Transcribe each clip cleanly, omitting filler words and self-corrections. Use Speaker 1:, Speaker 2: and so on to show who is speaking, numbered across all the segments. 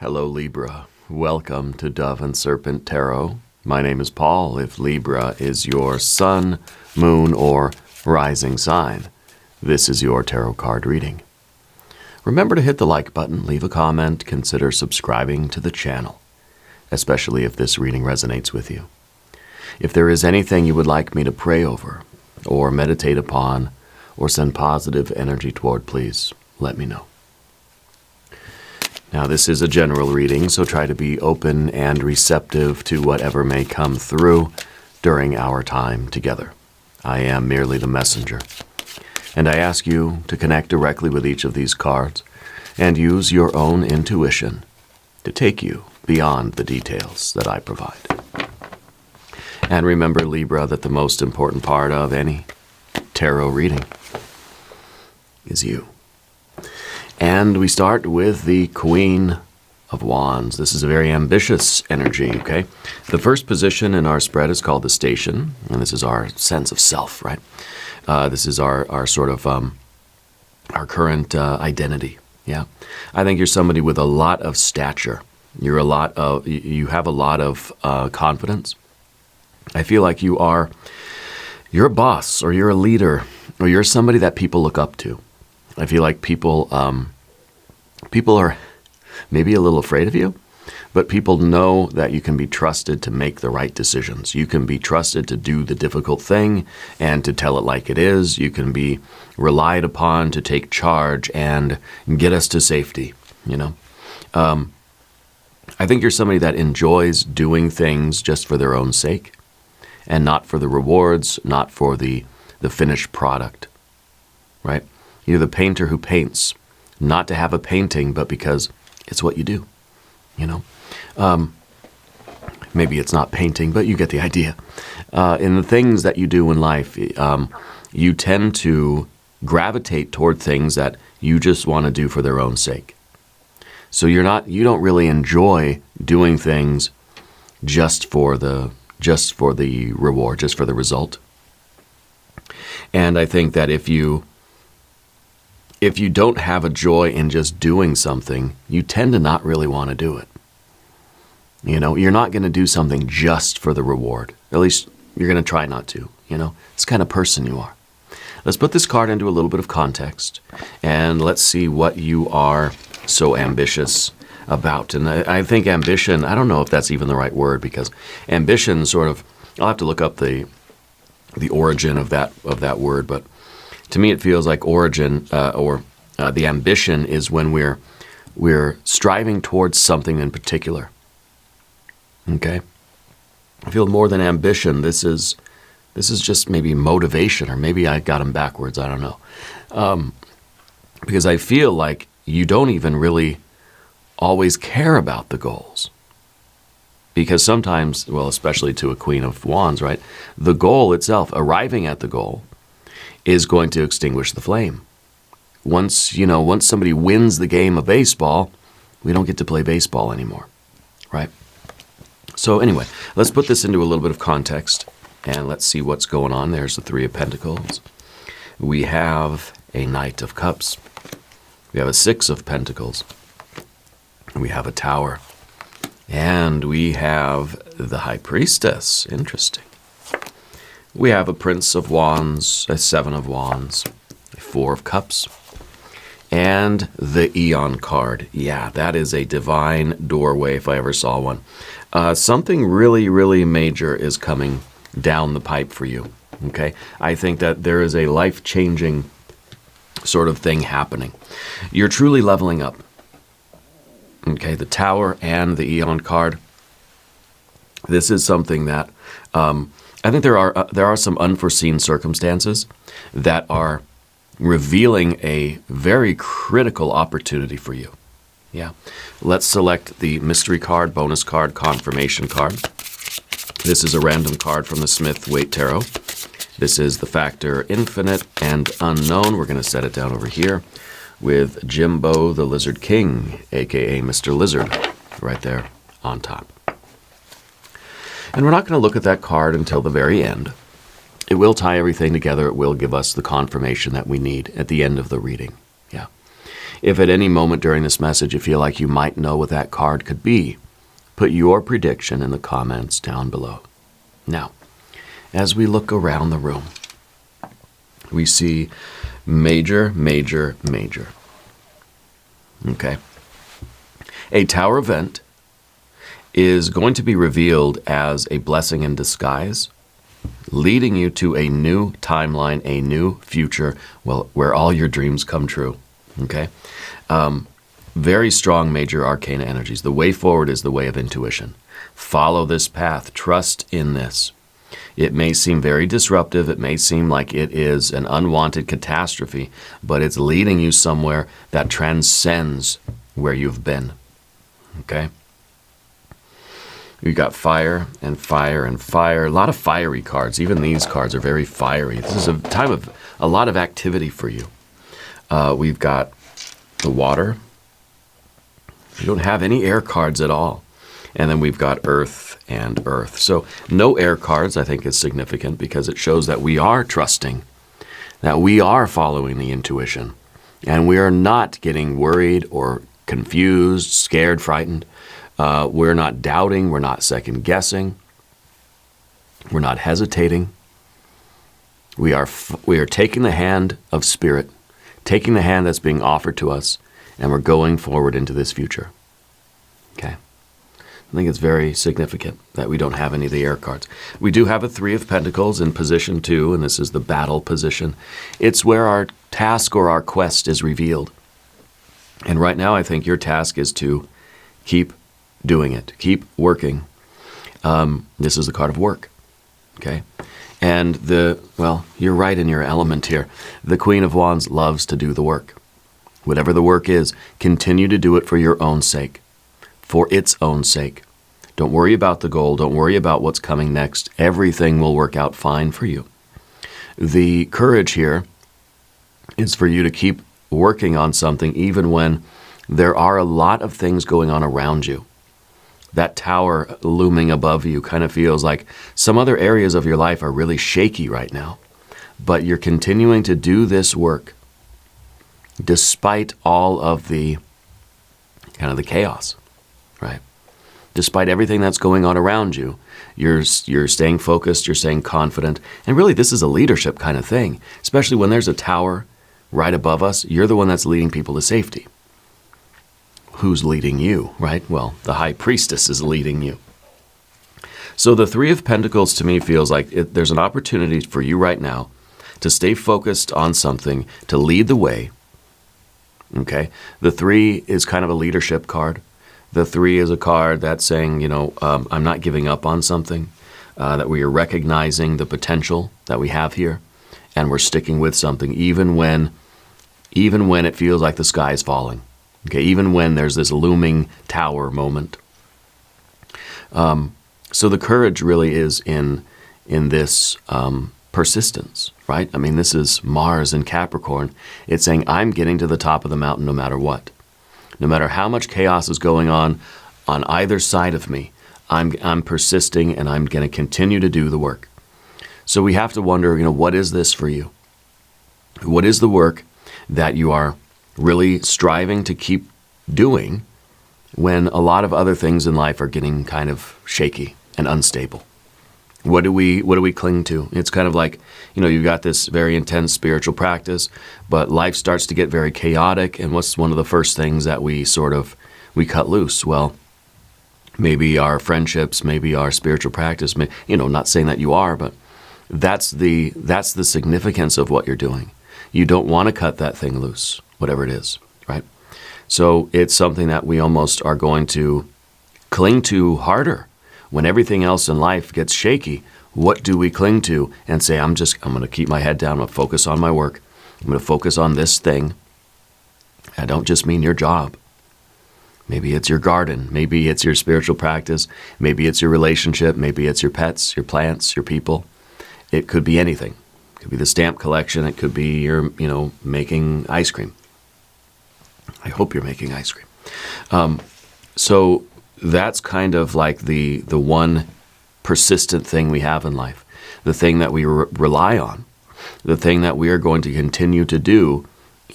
Speaker 1: Hello Libra, welcome to Dove and Serpent Tarot. My name is Paul. If Libra is your sun, moon, or rising sign, this is your tarot card reading. Remember to hit the like button, leave a comment, consider subscribing to the channel, especially if this reading resonates with you. If there is anything you would like me to pray over, or meditate upon, or send positive energy toward, please let me know. Now, this is a general reading, so try to be open and receptive to whatever may come through during our time together. I am merely the messenger, and I ask you to connect directly with each of these cards and use your own intuition to take you beyond the details that I provide. And remember, Libra, that the most important part of any tarot reading is you. And we start with the Queen of Wands. This is a very ambitious energy, okay? The first position in our spread is called the station, and this is our sense of self, right? This is our sort of, our current identity, yeah? I think you're somebody with a lot of stature. You have a lot of confidence. I feel like you're a boss, or you're a leader, or you're somebody that people look up to. I feel like people are maybe a little afraid of you, but people know that you can be trusted to make the right decisions. You can be trusted to do the difficult thing and to tell it like it is. You can be relied upon to take charge and get us to safety, you know. I think you're somebody that enjoys doing things just for their own sake and not for the rewards, not for the finished product, right? You're the painter who paints, not to have a painting, but because it's what you do, you know? Maybe it's not painting, but you get the idea. In the things that you do in life, you tend to gravitate toward things that you just want to do for their own sake. So you don't really enjoy doing things just for the reward, just for the result. And I think that if you don't have a joy in just doing something, you tend to not really want to do it. You know, you're not going to do something just for the reward. At least you're going to try not to, you know. It's the kind of person you are. Let's put this card into a little bit of context, and let's see what you are so ambitious about. And I think ambition, I don't know if that's even the right word, because ambition sort of, I'll have to look up the origin of that word, but to me, it feels like origin the ambition is when we're striving towards something in particular. Okay, I feel more than ambition. This is just maybe motivation, or maybe I got them backwards. I don't know, because I feel like you don't even really always care about the goals. Because sometimes, well, especially to a Queen of Wands, right? The goal itself, arriving at the goal, is going to extinguish the flame. Once somebody wins the game of baseball, we don't get to play baseball anymore, right? So anyway, let's put this into a little bit of context, and let's see what's going on. There's the Three of Pentacles. We have a Knight of Cups. We have a Six of Pentacles. We have a Tower. And we have the High Priestess. Interesting. We have a Prince of Wands, a Seven of Wands, a Four of Cups, and the Eon card. Yeah, that is a divine doorway if I ever saw one. Something really, really major is coming down the pipe for you, okay? I think that there is a life-changing sort of thing happening. You're truly leveling up, okay? The Tower and the Eon card. This is something that... I think there are some unforeseen circumstances that are revealing a very critical opportunity for you. Yeah. Let's select the mystery card, bonus card, confirmation card. This is a random card from the Smith-Waite Tarot. This is the factor infinite and unknown. We're going to set it down over here with Jimbo the Lizard King, aka Mr. Lizard, right there on top. And we're not going to look at that card until the very end. It will tie everything together. It will give us the confirmation that we need at the end of the reading. Yeah. If at any moment during this message you feel like you might know what that card could be, put your prediction in the comments down below. Now, as we look around the room, we see major, major, major. Okay. A tower event is going to be revealed as a blessing in disguise, leading you to a new timeline, a new future, well, where all your dreams come true. Okay? Very strong major arcana energies. The way forward is the way of intuition. Follow this path. Trust in this. It may seem very disruptive. It may seem like it is an unwanted catastrophe, but it's leading you somewhere that transcends where you've been. Okay? We've got fire and fire and fire. A lot of fiery cards. Even these cards are very fiery. This is a time of a lot of activity for you. We've got the water. You don't have any air cards at all. And then we've got earth and earth. So no air cards, I think, is significant because it shows that we are trusting, that we are following the intuition, and we are not getting worried or confused, scared, frightened. We're not doubting. We're not second-guessing. We're not hesitating. We are taking the hand of Spirit, taking the hand that's being offered to us, and we're going forward into this future. Okay? I think it's very significant that we don't have any of the air cards. We do have a Three of Pentacles in position 2, and this is the battle position. It's where our task or our quest is revealed. And right now, I think your task is to keep doing it, keep working. This is the card of work. Okay? And well, you're right in your element here. The Queen of Wands loves to do the work. Whatever the work is, continue to do it for your own sake, for its own sake. Don't worry about the goal. Don't worry about what's coming next. Everything will work out fine for you. The courage here is for you to keep working on something even when there are a lot of things going on around you. That tower looming above you kind of feels like some other areas of your life are really shaky right now. But you're continuing to do this work despite all of the kind of the chaos, right? Despite everything that's going on around you, you're staying focused, you're staying confident. And really, this is a leadership kind of thing, especially when there's a tower right above us. You're the one that's leading people to safety. Who's leading you, right? Well, the High Priestess is leading you. So the Three of Pentacles to me feels like there's an opportunity for you right now to stay focused on something, to lead the way. Okay? The 3 is kind of a leadership card. The 3 is a card that's saying, I'm not giving up on something, that we are recognizing the potential that we have here, and we're sticking with something even when it feels like the sky is falling. Okay, even when there's this looming tower moment. So the courage really is in this persistence, right? I mean, this is Mars in Capricorn. It's saying, I'm getting to the top of the mountain no matter what. No matter how much chaos is going on either side of me, I'm persisting and I'm going to continue to do the work. So we have to wonder, what is this for you? What is the work that you are really striving to keep doing when a lot of other things in life are getting kind of shaky and unstable? What do we cling to? It's kind of like, you've got this very intense spiritual practice, but life starts to get very chaotic. And what's one of the first things that we cut loose? Well, maybe our friendships, maybe our spiritual practice, not saying that you are, but that's the significance of what you're doing. You don't want to cut that thing loose, whatever it is, right? So it's something that we almost are going to cling to harder. When everything else in life gets shaky, what do we cling to and say, I'm going to keep my head down, I'm going to focus on my work, I'm going to focus on this thing. I don't just mean your job. Maybe it's your garden, maybe it's your spiritual practice, maybe it's your relationship, maybe it's your pets, your plants, your people. It could be anything. It could be the stamp collection, it could be your, making ice cream. I hope you're making ice cream. So that's kind of like the one persistent thing we have in life, the thing that we rely on, the thing that we are going to continue to do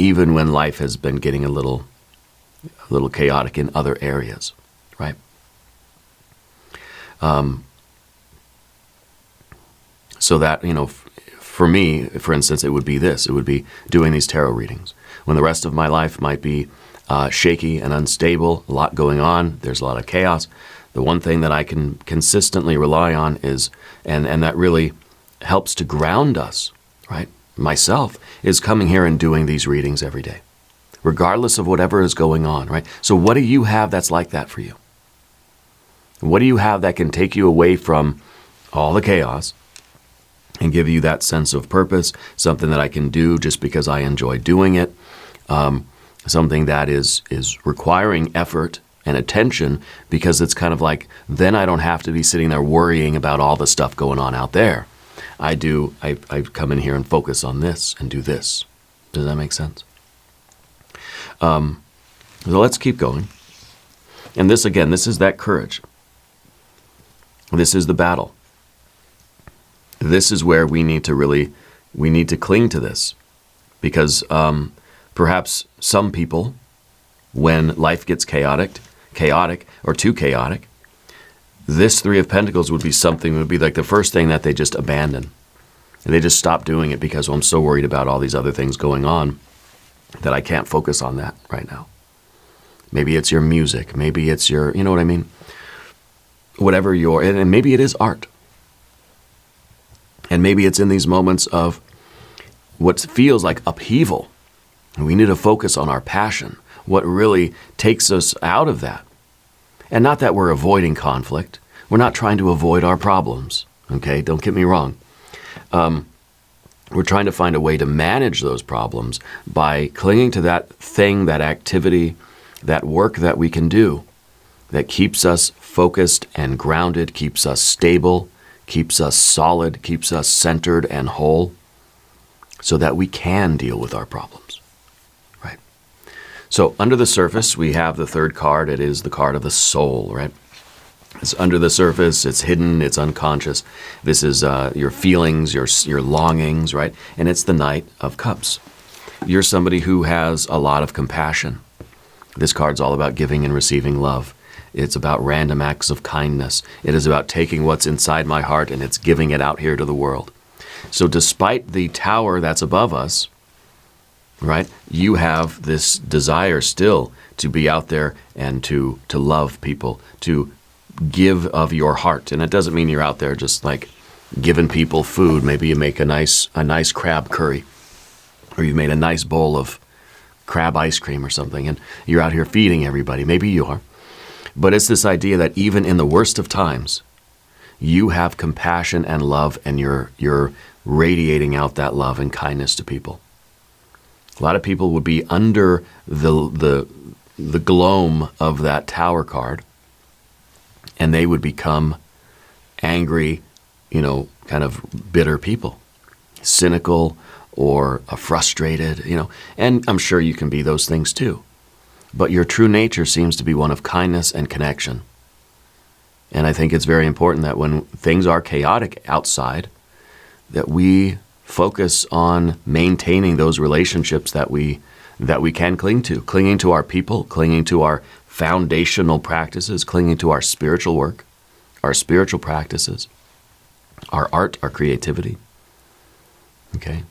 Speaker 1: even when life has been getting a little chaotic in other areas, right? So that, for me, for instance, it would be this. It would be doing these tarot readings. When the rest of my life might be shaky and unstable, a lot going on, there's a lot of chaos, the one thing that I can consistently rely on is, and that really helps to ground us, right? Myself, is coming here and doing these readings every day, regardless of whatever is going on, right? So what do you have that's like that for you? What do you have that can take you away from all the chaos and give you that sense of purpose, something that I can do just because I enjoy doing it, something that is requiring effort and attention, because it's kind of like, then I don't have to be sitting there worrying about all the stuff going on out there. I come in here and focus on this and do this. Does that make sense? So let's keep going. And this, again, this is that courage. This is the battle. This is where we need to cling to this, because perhaps some people, when life gets chaotic or too chaotic, this Three of Pentacles would be like the first thing that they just abandon. And they just stop doing it because, I'm so worried about all these other things going on that I can't focus on that right now. Maybe it's your music. Maybe it's your, you know what I mean? Whatever and maybe it is art. And maybe it's in these moments of what feels like upheaval. And we need to focus on our passion, what really takes us out of that. And not that we're avoiding conflict. We're not trying to avoid our problems, okay? Don't get me wrong. We're trying to find a way to manage those problems by clinging to that thing, that activity, that work that we can do that keeps us focused and grounded, keeps us stable, keeps us solid, keeps us centered and whole, so that we can deal with our problems, right? So under the surface, we have the third card. It is the card of the soul, right? It's under the surface, it's hidden, it's unconscious. This is your feelings, your longings, right? And it's the Knight of Cups. You're somebody who has a lot of compassion. This card's all about giving and receiving love. It's about random acts of kindness. It is about taking what's inside my heart and it's giving it out here to the world. So despite the tower that's above us, right, you have this desire still to be out there and to love people, to give of your heart. And it doesn't mean you're out there just like giving people food. Maybe you make a nice crab curry, or you made a nice bowl of crab ice cream or something, and you're out here feeding everybody. Maybe you are. But it's this idea that even in the worst of times, you have compassion and love, and you're radiating out that love and kindness to people. A lot of people would be under the gloam of that tower card, and they would become angry, kind of bitter people, cynical or frustrated, and I'm sure you can be those things too. But your true nature seems to be one of kindness and connection. And I think it's very important that when things are chaotic outside, that we focus on maintaining those relationships that we can cling to, clinging to our people, clinging to our foundational practices, clinging to our spiritual work, our spiritual practices, our art, our creativity. Okay?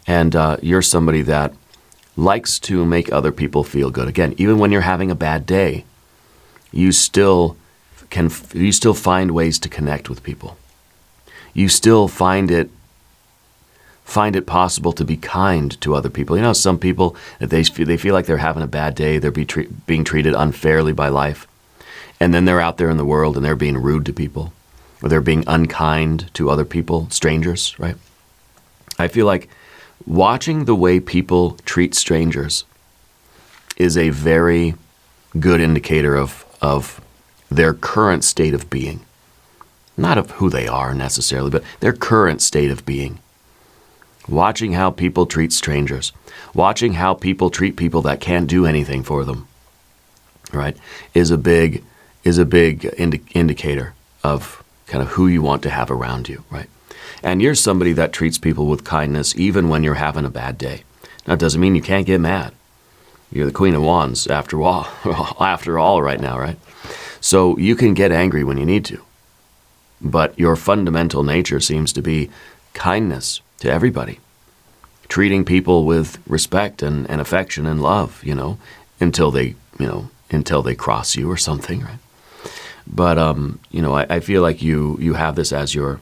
Speaker 1: And you're somebody that likes to make other people feel good. Again, even when you're having a bad day, you still find ways to connect with people. You still find it possible to be kind to other people. Some people, that they feel like they're having a bad day, they're being treated unfairly by life, and then they're out there in the world and they're being rude to people, or they're being unkind to other people, strangers, right? I feel like watching the way people treat strangers is a very good indicator of their current state of being. Not of who they are necessarily, but their current state of being. Watching how people treat strangers. Watching how people treat people that can't do anything for them, right, is a big indicator of kind of who you want to have around you, right? And you're somebody that treats people with kindness even when you're having a bad day. That doesn't mean you can't get mad. You're the Queen of Wands after all, after all right now, right? So you can get angry when you need to. But your fundamental nature seems to be kindness to everybody. Treating people with respect and affection and love, until they cross you or something, right? But, I feel like you have this as a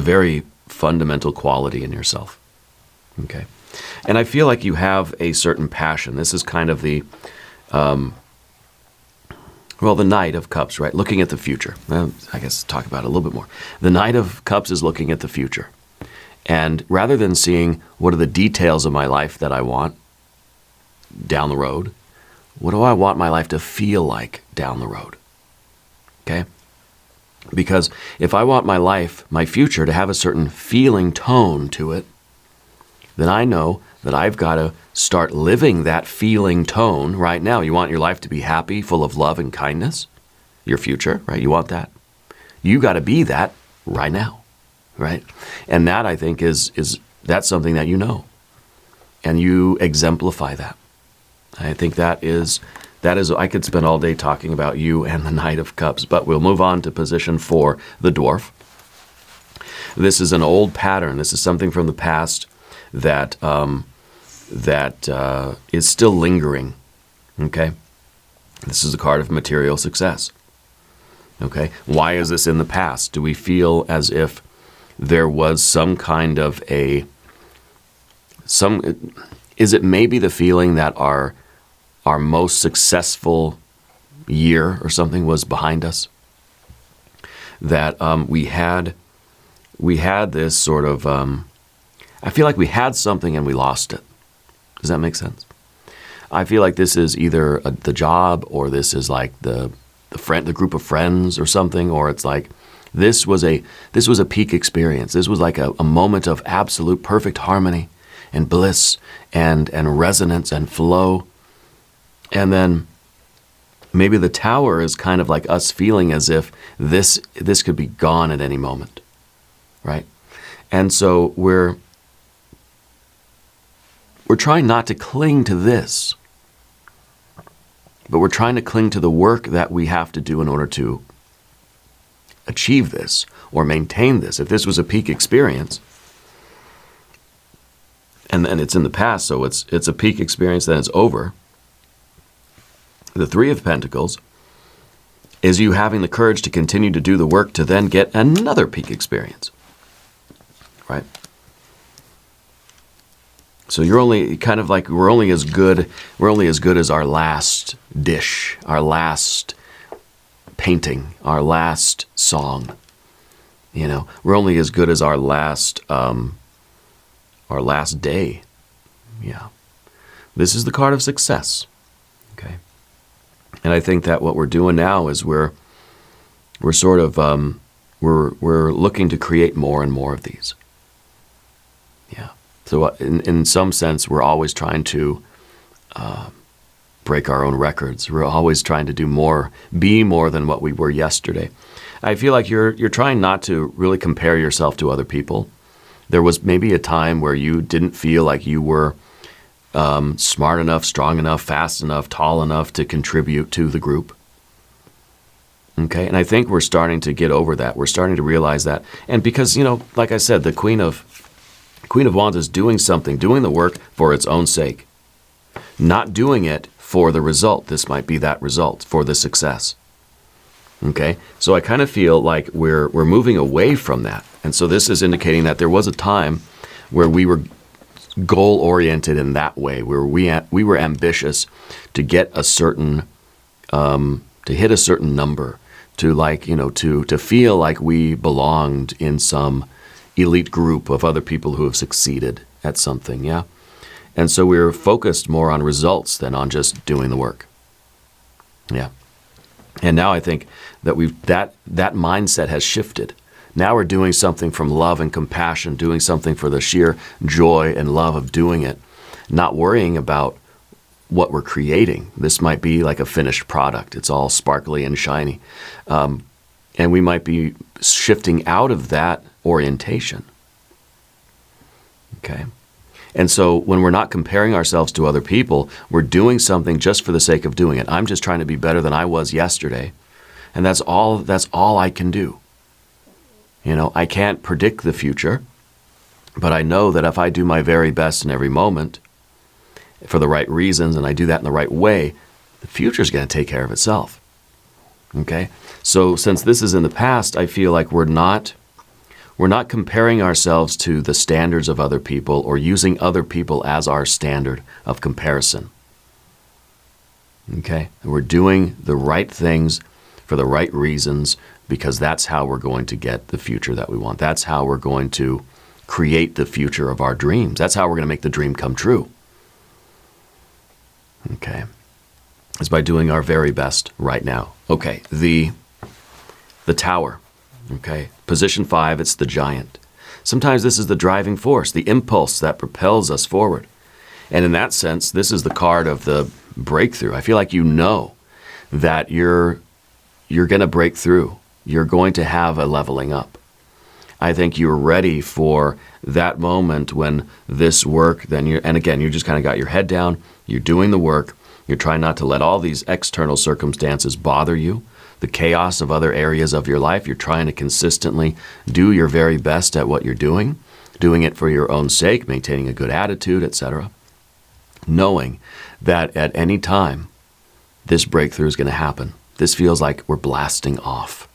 Speaker 1: very fundamental quality in yourself, okay? And I feel like you have a certain passion. This is kind of the Knight of Cups, right? Looking at the future. I guess talk about it a little bit more. The Knight of Cups is looking at the future. And rather than seeing what are the details of my life that I want down the road, what do I want my life to feel like down the road? Okay? Because if I want my life, my future, to have a certain feeling tone to it, then I know that I've got to start living that feeling tone right now. You want your life to be happy, full of love and kindness? Your future, right? You want that? You got to be that right now. Right? And that, I think, is that's something that you know. And you exemplify that. I think that is, I could spend all day talking about you and the Knight of Cups, but we'll move on to position 4, the Dwarf. This is an old pattern. This is something from the past that is still lingering. Okay? This is a card of material success. Okay? Why is this in the past? Do we feel as if there was some kind of is it maybe the feeling that our most successful year or something was behind us? That we had this sort of, I feel like we had something and we lost it. Does that make sense? I feel like this is either the job, or this is like the group of friends or something, or it's like, This was a peak experience. This was like a moment of absolute perfect harmony and bliss and resonance and flow. And then maybe the Tower is kind of like us feeling as if this could be gone at any moment, right? And so we're trying not to cling to this, but we're trying to cling to the work that we have to do in order to achieve this or maintain this. If this was a peak experience, and it's in the past, so it's a peak experience, then it's over. The 3 of Pentacles is you having the courage to continue to do the work to then get another peak experience, right? So you're only kind of like, we're only as good as our last dish, our last painting, our last song. We're only as good as our last day. Yeah. This is the card of success. Okay. And I think that what we're doing now is we're sort of we're looking to create more and more of these. Yeah. So in some sense, we're always trying to break our own records. We're always trying to do more, be more than what we were yesterday. I feel like you're trying not to really compare yourself to other people. There was maybe a time where you didn't feel like you were smart enough, strong enough, fast enough, tall enough to contribute to the group. Okay, and I think we're starting to get over that. We're starting to realize that. And because, like I said, the Queen of Wands is doing something, doing the work for its own sake. Not doing it for the result. This might be that result, for the success. Okay? So I kind of feel like we're moving away from that. And so this is indicating that there was a time where we were goal-oriented in that way, where we were ambitious to get a certain, to hit a certain number, to feel like we belonged in some elite group of other people who have succeeded at something, yeah? And so we're focused more on results than on just doing the work. Yeah. And now I think that that mindset has shifted. Now we're doing something from love and compassion, doing something for the sheer joy and love of doing it, not worrying about what we're creating. This might be like a finished product. It's all sparkly and shiny. And we might be shifting out of that orientation. Okay. And so when we're not comparing ourselves to other people, we're doing something just for the sake of doing it. I'm just trying to be better than I was yesterday. And that's all I can do. You know, I can't predict the future, but I know that if I do my very best in every moment for the right reasons, and I do that in the right way, the future is going to take care of itself. Okay? So since this is in the past, I feel like we're not comparing ourselves to the standards of other people or using other people as our standard of comparison. Okay? And we're doing the right things for the right reasons, because that's how we're going to get the future that we want. That's how we're going to create the future of our dreams. That's how we're going to make the dream come true. Okay? It's by doing our very best right now. Okay, the Tower. Okay, position 5, it's the Giant. Sometimes this is the driving force, the impulse that propels us forward. And in that sense, this is the card of the breakthrough. I feel like you know that you're going to break through. You're going to have a leveling up. I think you're ready for that moment when this work, and again, you just kind of got your head down, you're doing the work, you're trying not to let all these external circumstances bother you, the chaos of other areas of your life. You're trying to consistently do your very best at what you're doing it for your own sake, maintaining a good attitude, etc. Knowing that at any time, this breakthrough is going to happen. This feels like we're blasting off,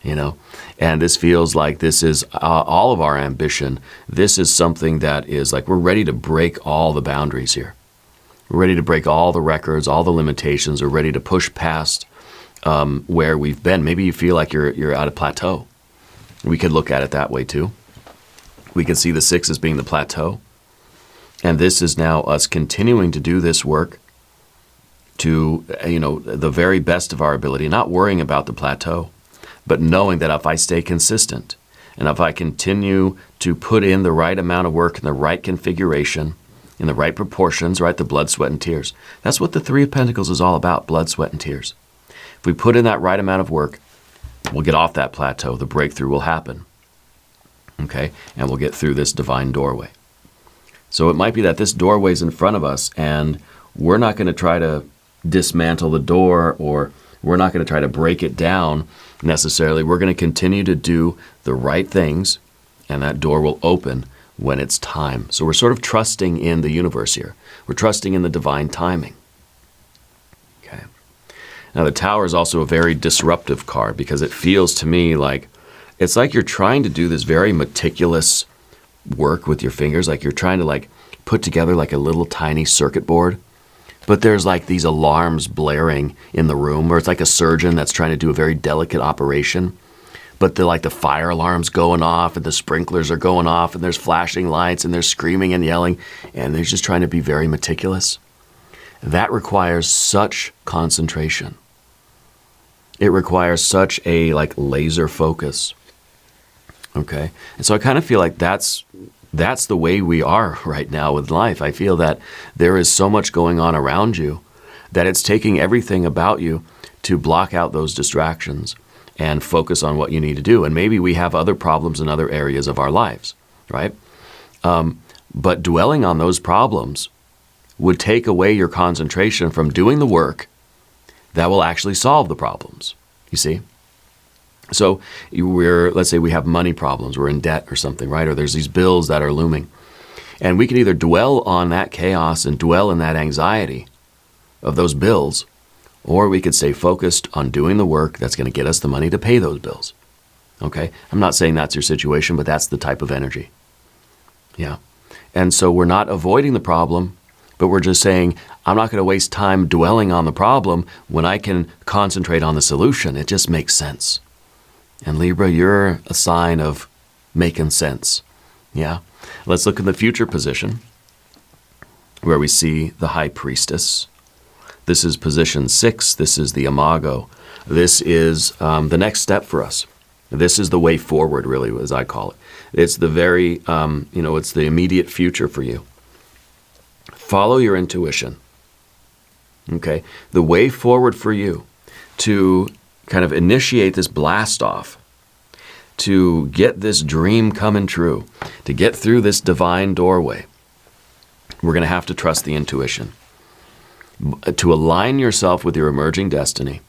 Speaker 1: you know, and this feels like this is all of our ambition. This is something that is like we're ready to break all the boundaries here. We're ready to break all the records, all the limitations. We're ready to push past where we've been. Maybe you feel like you're at a plateau. We could look at it that way too. We can see the 6 as being the plateau. And this is now us continuing to do this work to, the very best of our ability, not worrying about the plateau, but knowing that if I stay consistent and if I continue to put in the right amount of work in the right configuration, in the right proportions, right, the blood, sweat, and tears. That's what the 3 of Pentacles is all about, blood, sweat, and tears. If we put in that right amount of work, we'll get off that plateau. The breakthrough will happen. Okay? And we'll get through this divine doorway. So it might be that this doorway is in front of us, and we're not going to try to dismantle the door, or we're not going to try to break it down necessarily. We're going to continue to do the right things, and that door will open when it's time. So we're sort of trusting in the universe here. We're trusting in the divine timing. Okay. Now the Tower is also a very disruptive card, because it feels to me like it's like you're trying to do this very meticulous work with your fingers, like you're trying to like put together like a little tiny circuit board, but there's like these alarms blaring in the room, or it's like a surgeon that's trying to do a very delicate operation, but the fire alarm's going off and the sprinklers are going off and there's flashing lights and there's screaming and yelling, and they're just trying to be very meticulous. That requires such concentration. It requires such a laser focus. Okay? And so I kind of feel like that's the way we are right now with life. I feel that there is so much going on around you that it's taking everything about you to block out those distractions and focus on what you need to do. And maybe we have other problems in other areas of our lives, right? But dwelling on those problems would take away your concentration from doing the work that will actually solve the problems, you see? So let's say we have money problems, we're in debt or something, right? Or there's these bills that are looming. And we can either dwell on that chaos and dwell in that anxiety of those bills, or we could stay focused on doing the work that's going to get us the money to pay those bills. Okay? I'm not saying that's your situation, but that's the type of energy. Yeah. And so we're not avoiding the problem, but we're just saying, I'm not going to waste time dwelling on the problem when I can concentrate on the solution. It just makes sense. And Libra, you're a sign of making sense. Yeah. Let's look in the future position where we see the High Priestess. This is position 6. This is the Imago. This is the next step for us. This is the way forward, really, as I call it. It's the very, it's the immediate future for you. Follow your intuition. Okay? The way forward for you to kind of initiate this blast off, to get this dream coming true, to get through this divine doorway, We're going to have to trust the intuition. To align yourself with your emerging destiny,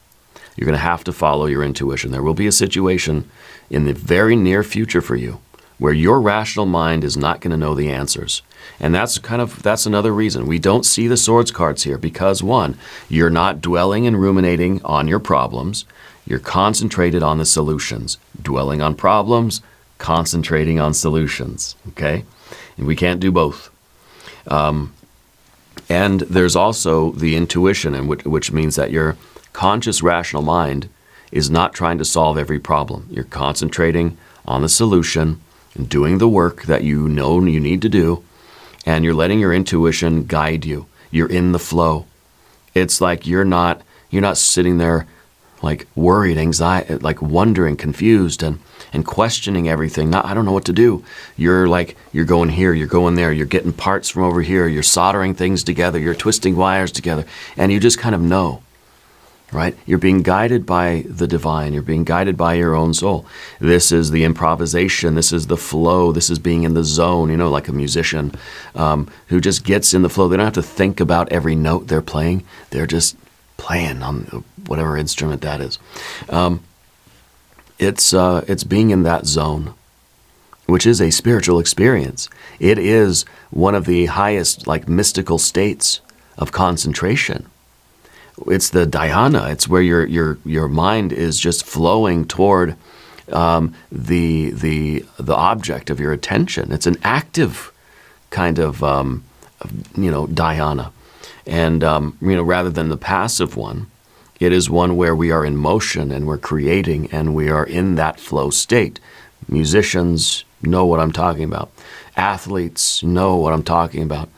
Speaker 1: you're going to have to follow your intuition. There will be a situation in the very near future for you where your rational mind is not going to know the answers. And that's another reason we don't see the swords cards here, because one, you're not dwelling and ruminating on your problems. You're concentrated on the solutions. Dwelling on problems, concentrating on solutions, okay? And we can't do both. And there's also the intuition, which means that your conscious rational mind is not trying to solve every problem. You're concentrating on the solution and doing the work that you know you need to do, and you're letting your intuition guide you. You're in the flow. It's like you're not sitting there like worried, anxiety, like wondering, confused, and questioning everything. I don't know what to do. You're going here, you're going there, you're getting parts from over here, you're soldering things together, you're twisting wires together, and you just kind of know, right? You're being guided by the divine. You're being guided by your own soul. This is the improvisation. This is the flow. This is being in the zone, like a musician who just gets in the flow. They don't have to think about every note they're playing. They're just playing on whatever instrument that is. It's being in that zone, which is a spiritual experience. It is one of the highest, mystical states of concentration. It's the dhyana. It's where your mind is just flowing toward the object of your attention. It's an active kind of dhyana, and rather than the passive one. It is one where we are in motion and we're creating and we are in that flow state. Musicians know what I'm talking about. Athletes know what I'm talking about.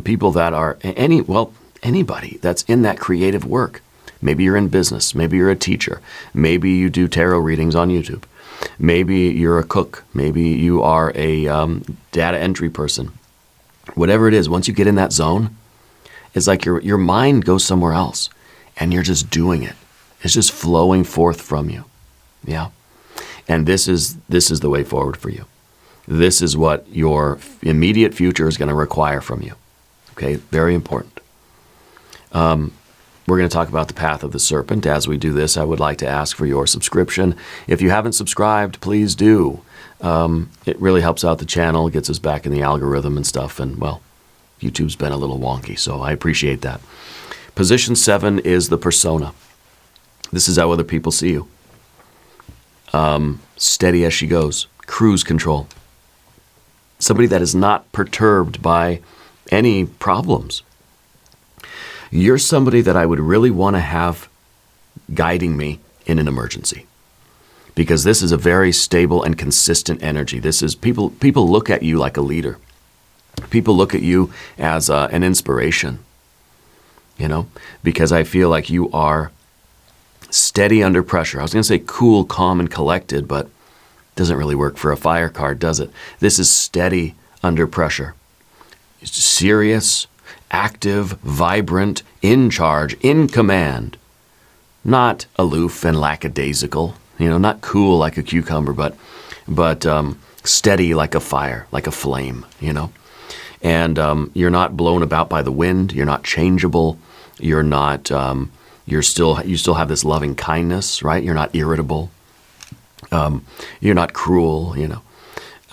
Speaker 1: People that are anybody that's in that creative work. Maybe you're in business. Maybe you're a teacher. Maybe you do tarot readings on YouTube. Maybe you're a cook. Maybe you are a data entry person. Whatever it is, once you get in that zone, it's like your mind goes somewhere else. And you're just doing it. It's just flowing forth from you. Yeah. And this is the way forward for you. This is what your immediate future is going to require from you. Okay? Very important. We're going to talk about the path of the serpent. As we do this, I would like to ask for your subscription. If you haven't subscribed, please do. It really helps out the channel, gets us back in the algorithm and stuff. And, YouTube's been a little wonky, so I appreciate that. Position 7 is the persona. This is how other people see you. Steady as she goes. Cruise control. Somebody that is not perturbed by any problems. You're somebody that I would really want to have guiding me in an emergency. Because this is a very stable and consistent energy. This is people look at you like a leader. People look at you as an inspiration. Because I feel like you are steady under pressure. I was going to say cool, calm, and collected, but it doesn't really work for a fire card, does it? This is steady under pressure. It's serious, active, vibrant, in charge, in command. Not aloof and lackadaisical, not cool like a cucumber, but steady like a fire, like a flame, And you're not blown about by the wind. You're not changeable. You're not. You still have this loving kindness, right? You're not irritable. You're not cruel,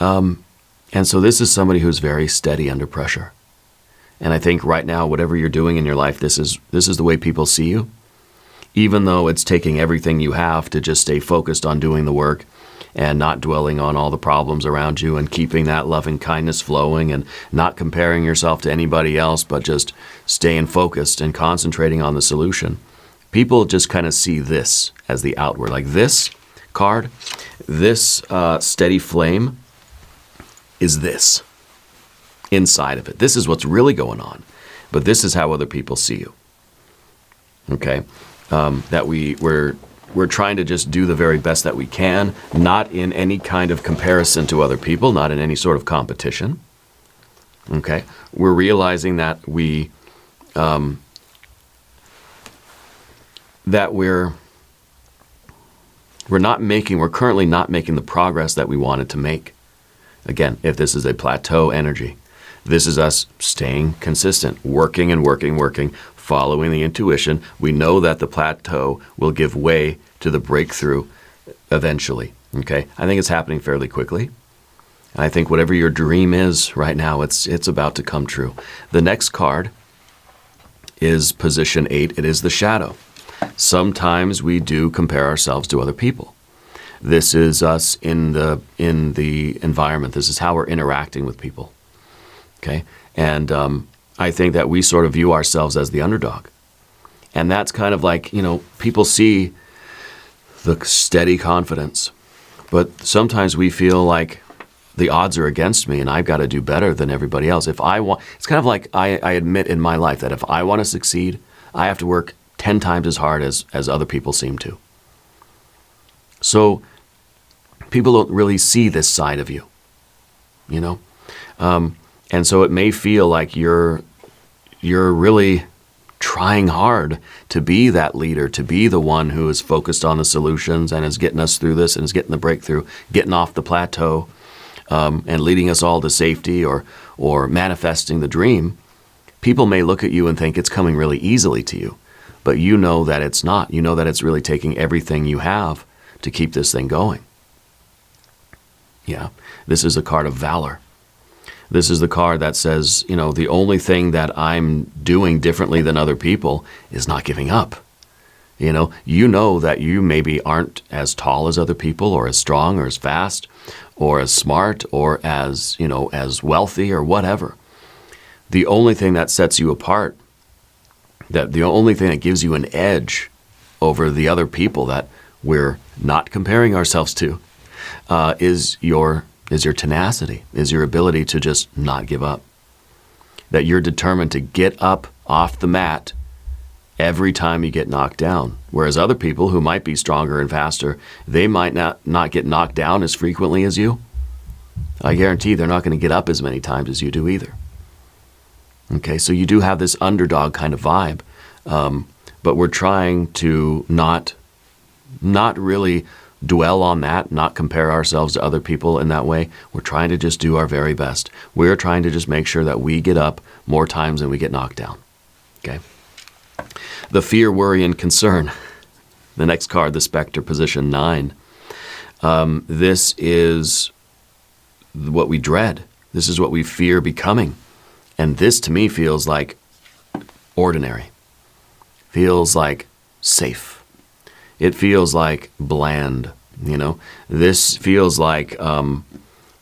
Speaker 1: And so this is somebody who's very steady under pressure. And I think right now, whatever you're doing in your life, this is the way people see you. Even though it's taking everything you have to just stay focused on doing the work and not dwelling on all the problems around you and keeping that loving kindness flowing and not comparing yourself to anybody else, but just staying focused and concentrating on the solution. People just kind of see this as the outward. Like this card, this steady flame is this inside of it. This is what's really going on. But this is how other people see you. Okay? That we're trying to just do the very best that we can, not in any kind of comparison to other people, not in any sort of competition. Okay? We're realizing that we're currently not making the progress that we wanted to make. Again, if this is a plateau energy, This is us staying consistent, working and working, working, following the intuition. We know that the plateau will give way to the breakthrough eventually. Okay, I think it's happening fairly quickly. I think whatever your dream is right now, it's about to come true. The next card is position 8. It is the shadow. Sometimes we do compare ourselves to other people. This is us in the environment. This is how we're interacting with people. Okay, and I think that we sort of view ourselves as the underdog, and that's kind of like, you know, people see the steady confidence, but sometimes we feel like the odds are against me and I've got to do better than everybody else. If I want, it's kind of like I admit in my life that if I want to succeed, I have to work 10 times as hard as other people seem to. So people don't really see this side of you, you know? And so it may feel like you're really trying hard to be that leader, to be the one who is focused on the solutions and is getting us through this and is getting the breakthrough, getting off the plateau, and leading us all to safety or manifesting the dream. People may look at you and think it's coming really easily to you, but you know that it's not. You know that it's really taking everything you have to keep this thing going. Yeah, this is a card of valor. This is the card that says, you know, the only thing that I'm doing differently than other people is not giving up. You know that you maybe aren't as tall as other people or as strong or as fast or as smart or as, you know, as wealthy or whatever. The only thing that sets you apart, that the only thing that gives you an edge over the other people that we're not comparing ourselves to, is your tenacity, is your ability to just not give up. That you're determined to get up off the mat every time you get knocked down. Whereas other people who might be stronger and faster, they might not get knocked down as frequently as you. I guarantee they're not going to get up as many times as you do either. Okay, so you do have this underdog kind of vibe, but we're trying to not really dwell on that, not compare ourselves to other people in that way. We're trying to just do our very best. We're trying to just make sure that we get up more times than we get knocked down. Okay. The fear, worry, and concern. The next card, the Spectre, position 9. This is what we dread. This is what we fear becoming. And this to me feels like ordinary. Feels like safe. It feels like bland, you know. This feels like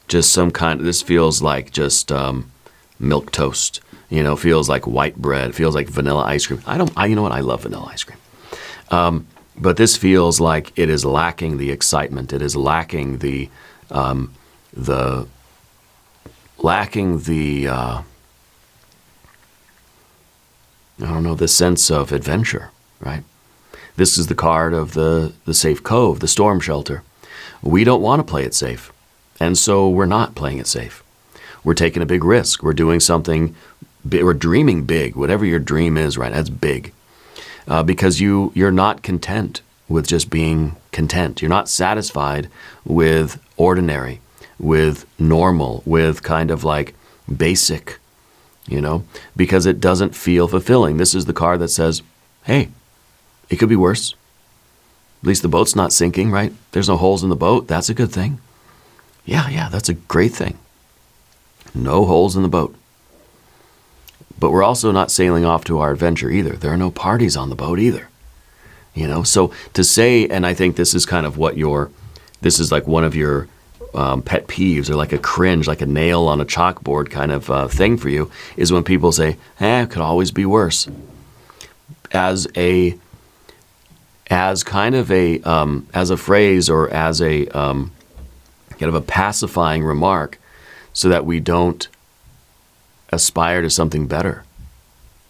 Speaker 1: just some kind. This feels like just milk toast, you know. Feels like white bread. Feels like vanilla ice cream. You know what? I love vanilla ice cream. But this feels like it is lacking the excitement. It is lacking the the sense of adventure, right? This is the card of the safe cove, the storm shelter. We don't want to play it safe, and so we're not playing it safe. We're taking a big risk. We're doing something, we're dreaming big. Whatever your dream is, right, that's big. Because you're not content with just being content. You're not satisfied with ordinary, with normal, with kind of like basic, you know, because it doesn't feel fulfilling. This is the card that says, hey, it could be worse. At least the boat's not sinking, right? There's no holes in the boat. That's a good thing. Yeah, that's a great thing. No holes in the boat. But we're also not sailing off to our adventure either. There are no parties on the boat either. You know, so to say, and I think this is kind of what this is like one of your pet peeves, or like a cringe, like a nail on a chalkboard kind of thing for you, is when people say, it could always be worse. As a phrase, or as a kind of a pacifying remark, so that we don't aspire to something better.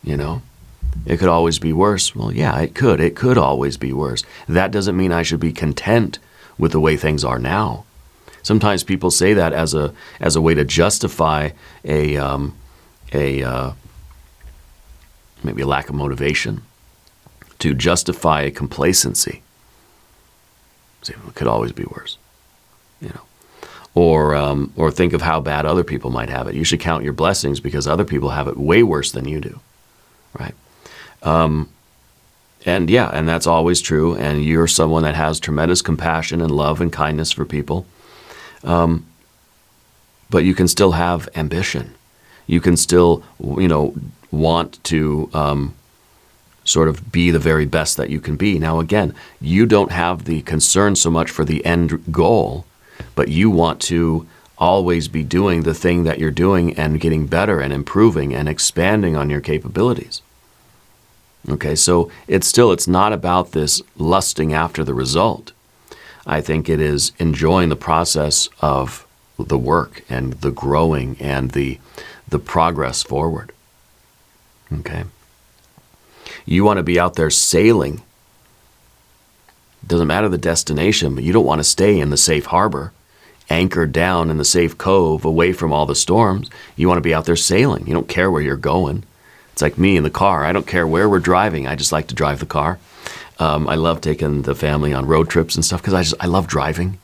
Speaker 1: You know, it could always be worse. Well, yeah, it could always be worse. That doesn't mean I should be content with the way things are now. Sometimes people say that as a way to justify maybe a lack of motivation, to justify a complacency. Say, it could always be worse, you know. or think of how bad other people might have it. You should count your blessings because other people have it way worse than you do, right? And yeah, and that's always true. And you're someone that has tremendous compassion and love and kindness for people. But you can still have ambition. You can still, want to sort of be the very best that you can be. Now, again, you don't have the concern so much for the end goal, but you want to always be doing the thing that you're doing and getting better and improving and expanding on your capabilities. Okay, so it's not about this lusting after the result. I think it is enjoying the process of the work and the growing and the progress forward. Okay? You want to be out there sailing. Doesn't matter the destination, but you don't want to stay in the safe harbor, anchored down in the safe cove, away from all the storms. You want to be out there sailing. You don't care where you're going. It's like me in the car. I don't care where we're driving. I just like to drive the car. I love taking the family on road trips and stuff because I love driving,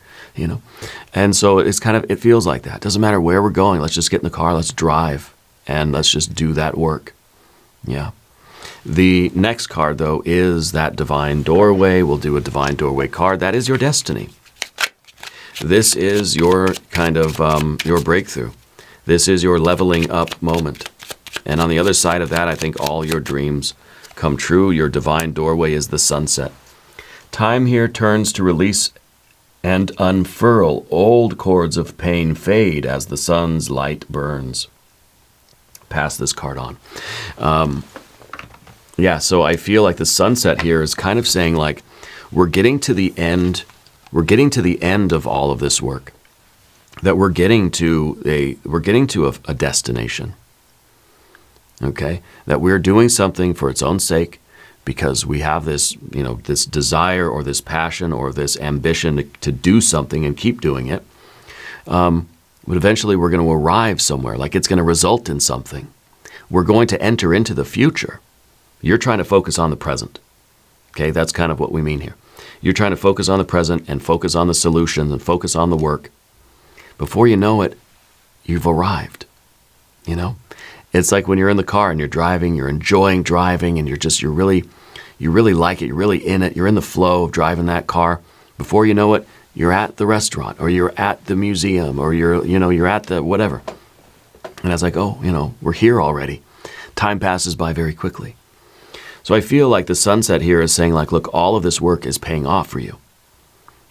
Speaker 1: And so it feels like that. Doesn't matter where we're going. Let's just get in the car. Let's drive and let's just do that work. Yeah. The next card, though, is that divine doorway. We'll do a divine doorway card. That is your destiny. This is your kind of your breakthrough. This is your leveling up moment. And on the other side of that, I think all your dreams come true. Your divine doorway is the sunset. Time here turns to release and unfurl. Old cords of pain fade as the sun's light burns. Pass this card on. Yeah, so I feel like the sunset here is kind of saying like we're getting to the end. We're getting to the end of all of this work. That we're getting to a destination. Okay, that we're doing something for its own sake because we have this, this desire or this passion or this ambition to do something and keep doing it. But eventually we're going to arrive somewhere, like it's going to result in something. We're going to enter into the future. You're trying to focus on the present. Okay, that's kind of what we mean here. You're trying to focus on the present and focus on the solutions and focus on the work. Before you know it, you've arrived, It's like when you're in the car and you're driving, you're enjoying driving, and you really like it, you're really in it, you're in the flow of driving that car. Before you know it, you're at the restaurant, or you're at the museum, or you're at the whatever. And it's like, we're here already. Time passes by very quickly. So I feel like the sunset here is saying like, look, all of this work is paying off for you.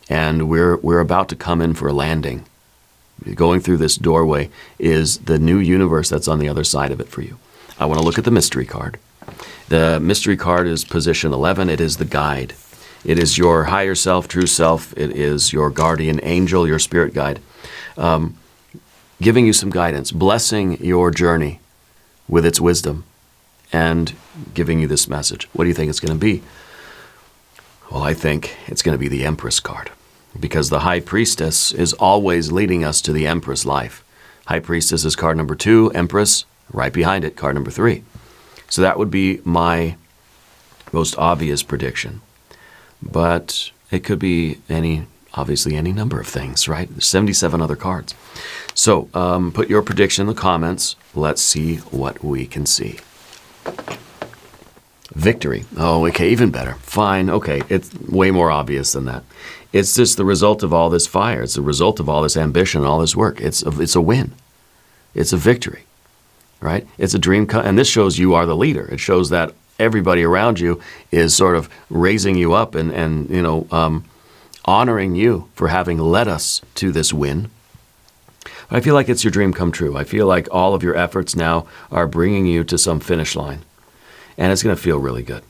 Speaker 1: And we're about to come in for a landing. Going through this doorway is the new universe that's on the other side of it for you. I want to look at the mystery card. The mystery card is position 11. It is the guide. It is your higher self, true self. It is your guardian angel, your spirit guide, giving you some guidance, blessing your journey with its wisdom, and giving you this message. What do you think it's going to be? Well, I think it's going to be the Empress card. Because the High Priestess is always leading us to the Empress life. High Priestess is card number 2, Empress, right behind it, card number 3. So that would be my most obvious prediction. But it could be obviously any number of things, right? There's 77 other cards. So put your prediction in the comments. Let's see what we can see. Victory. Oh, okay, even better. Fine, okay, it's way more obvious than that. It's just the result of all this fire. It's the result of all this ambition and all this work. It's a win. It's a victory, right? It's a dream, and this shows you are the leader. It shows that everybody around you is sort of raising you up and honoring you for having led us to this win. I feel like it's your dream come true. I feel like all of your efforts now are bringing you to some finish line. And it's going to feel really good.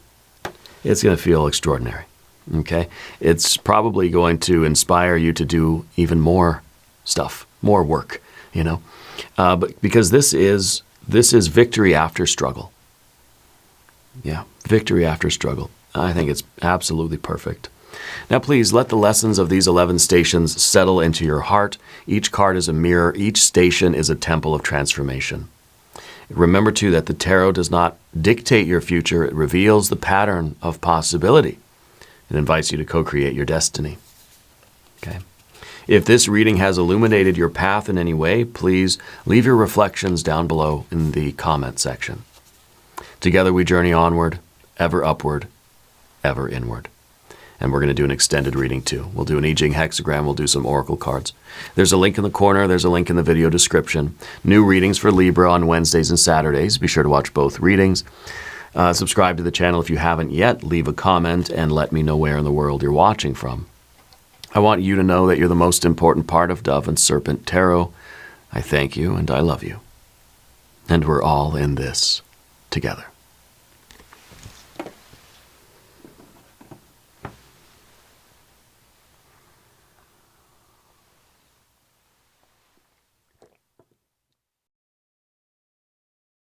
Speaker 1: It's going to feel extraordinary, okay? It's probably going to inspire you to do even more stuff, more work, But because this is victory after struggle. Yeah, victory after struggle. I think it's absolutely perfect. Now, please let the lessons of these 11 stations settle into your heart. Each card is a mirror. Each station is a temple of transformation. Remember, too, that the tarot does not dictate your future. It reveals the pattern of possibility. It invites you to co-create your destiny. Okay? If this reading has illuminated your path in any way, please leave your reflections down below in the comment section. Together we journey onward, ever upward, ever inward. And we're going to do an extended reading too. We'll do an I Ching hexagram, we'll do some oracle cards. There's a link in the corner, there's a link in the video description. New readings for Libra on Wednesdays and Saturdays. Be sure to watch both readings. Subscribe to the channel if you haven't yet. Leave a comment and let me know where in the world you're watching from. I want you to know that you're the most important part of Dove and Serpent Tarot. I thank you and I love you. And we're all in this together.